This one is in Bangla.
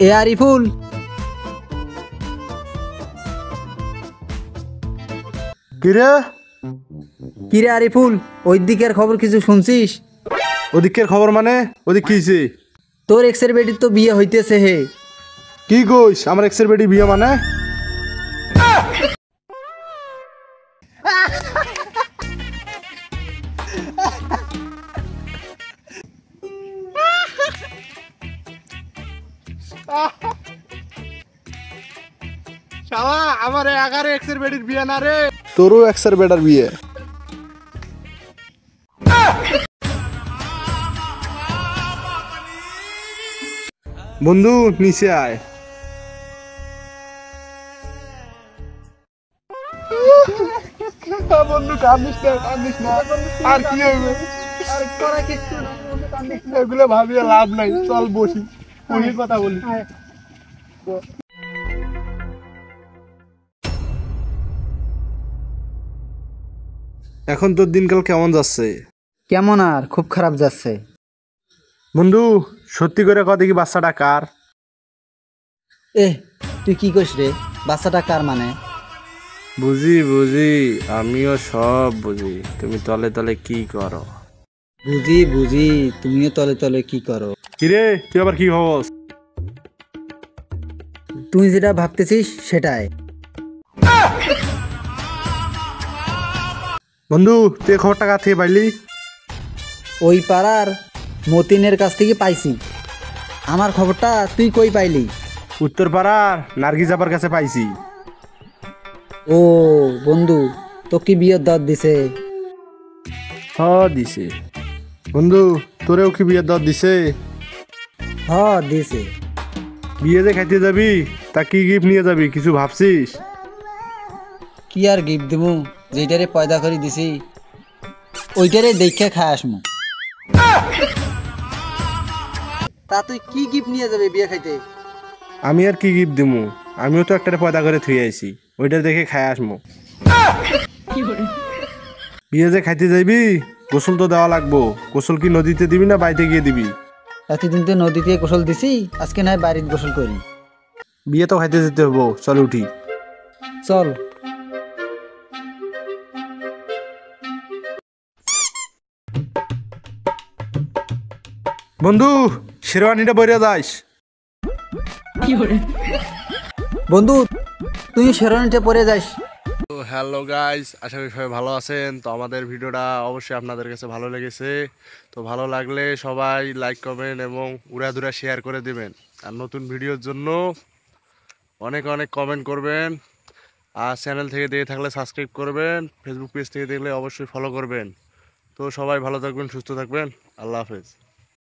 এ আরিফুল, কিরে কিরে আরিফুল, ওই দিকের খবর কিছু শুনছিস? ওদিকের খবর মানে? ওদিক কি হইছে? তোর এক্সের বেটির তো বিয়ে হইতেছে হে। কি কইস? আমার এক্সের বেটি বিয়ে মানে? শালা আমার এগারো এক্সের বেটির বিয়ে না রে। তোরও এক্সের বেটার বিয়ে। বন্ধু নিচে আয়। বন্ধু কান্দিস না, কান্দিস না। আর কি হবে? আর করা কিচ্ছু না, বন্ধু কান্দিস না। এগুলো ভাবিয়ে লাভ নাই, চল বসি, বসে কথা বলি। এখন তোর দিনকাল কেমন যাচ্ছে? কেমন আর, খুব খারাপ যাচ্ছে। বন্ধু সত্যি করে কত কি বাচ্চাটা কার? এ তুই কি কইস রে? বাচ্চাটা কার মানে? বুঝি বুঝি, আমিও সব বুঝি। তুমি তলে তলে কি করো? বুঝি বুঝি, তুমিও তলে তলে কি করো। কিরে তুই আবার কি ভাবস? তুই যেটা ভাবতেছিস সেটাই। বন্ধু তুই খবরটা কার থেকে পাইলি? ওই পাড়ার মতিনের কাছ থেকে পাইছি। আমার খবরটা তুই কই পাইলি? উত্তরপাড়ার নার্গিস আপার কাছে পাইছি। ও বন্ধু, তো কি বিয়ের দাঁত দিছে? হ দিছে। বন্ধু তোরেও কি বিয়ের দর দিছে? হ দিছে। বিয়ে যে খাইতে যাবি, তা কি গিফট নিয়ে যাবি কিছু ভাবছিস? কি আর গিফট দেবো, যেটারে পয়দা করে দিছি ওইটারে দেখে খায় আসমু। তা তুই কি গিফট নিয়ে যাবে বিয়ে খাইতে? আমি আর কি গিফট দিমু? আমিও তো একটা পয়দা করে থুই আইছি, ওইটা দেখে খাই আসমু। বিয়ে যে খাইতে যাইবি, গোসল তো দেওয়া লাগবো। গোসল কি নদীতে দিবি না বাড়িতে গিয়ে দিবি? এতদিন তো নদীতে গোসল দিছি, আজকে নয় বাড়িতে গোসল করি। বিয়ে তো খাইতে যেতে হবো, চল উঠি। চল। বন্ধু শেরওয়ানিটা বইরা যাস। বন্ধু তুই শেরওয়ানিটা পরে যাস। তো হ্যালো গাইস, আশা করি সবাই ভালো আছেন। তো আমাদের ভিডিওটা অবশ্যই আপনাদের কাছে ভালো লেগেছে। তো ভালো লাগলে সবাই লাইক কমেন্ট এবং উড়াধুরা শেয়ার করে দেবেন। আর নতুন ভিডিওর জন্য অনেক অনেক কমেন্ট করবেন। আর চ্যানেল থেকে দেখে থাকলে সাবস্ক্রাইব করবেন, ফেসবুক পেজ থেকে দেখলে অবশ্যই ফলো করবেন। তো সবাই ভালো থাকবেন, সুস্থ থাকবেন। আল্লাহ হাফেজ।